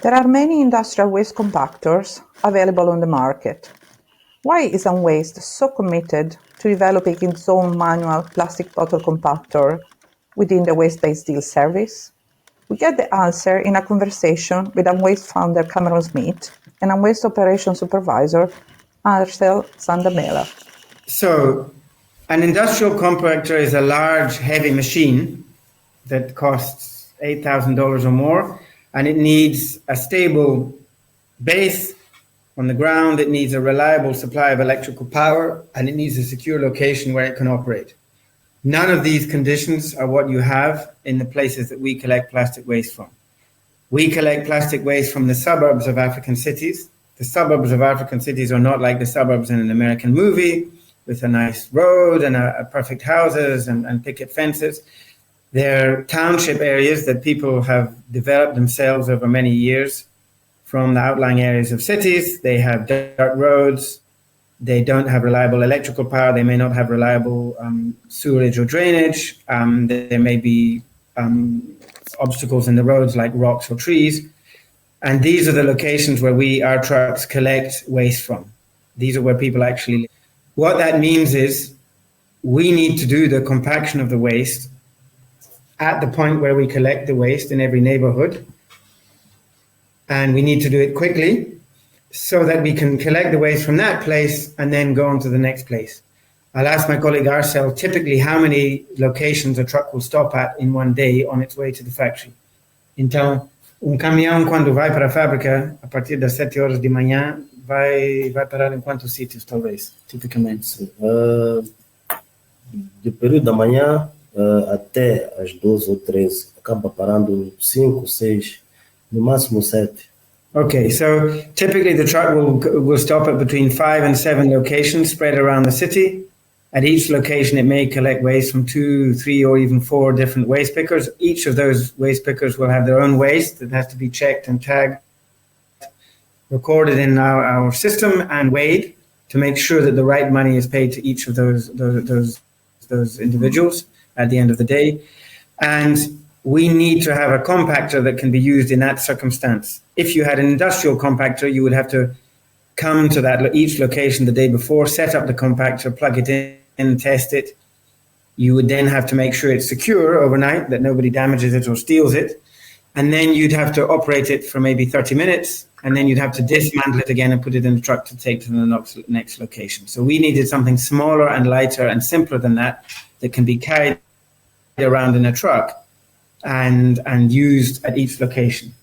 There are many industrial waste compactors available on the market. Why is Unwaste so committed to developing its own manual plastic bottle compactor within the Wastebase Deal Service? We get the answer in a conversation with Unwaste founder Cameron Smith and Unwaste operations supervisor Arcel Zandamela. So, an industrial compactor is a large, heavy machine that costs $8,000 or more, and it needs a stable base on the ground, it needs a reliable supply of electrical power, and it needs a secure location where it can operate. None of these conditions are what you have in the places that we collect plastic waste from. We collect plastic waste from the suburbs of African cities. The suburbs of African cities are not like the suburbs in an American movie with a nice road and a perfect houses and picket fences. They're township areas that people have developed themselves over many years from the outlying areas of cities. They have dirt roads. They don't have reliable electrical power. They may not have reliable sewerage or drainage. There may be obstacles in the roads like rocks or trees. And these are the locations where our trucks collect waste from. These are where people actually live. What that means is we need to do the compaction of the waste at the point where we collect the waste in every neighborhood. And we need to do it quickly so that we can collect the waste from that place and then go on to the next place. I'll ask my colleague Arcel typically how many locations a truck will stop at in one day on its way to the factory. Então, caminhão quando vai para a fábrica, a partir das 7 horas de manhã, vai parar em quantos sítios, talvez, tipicamente? Do período da manhã até às 12 ou 13, acaba parando 5, 6, no máximo 7. Okay, so typically the truck will stop at between 5 and 7 locations spread around the city. At each location, it may collect waste from 2, 3, or even 4 different waste pickers. Each of those waste pickers will have their own waste that has to be checked and tagged, recorded in our system and weighed to make sure that the right money is paid to each of those individuals at the end of the day. And we need to have a compactor that can be used in that circumstance. If you had an industrial compactor, you would have to come to each location the day before, set up the compactor, plug it in, test it. You would then have to make sure it's secure overnight, that nobody damages it or steals it. And then you'd have to operate it for maybe 30 minutes, and then you'd have to dismantle it again and put it in the truck to take to the next location. So we needed something smaller and lighter and simpler than that can be carried around in a truck and used at each location.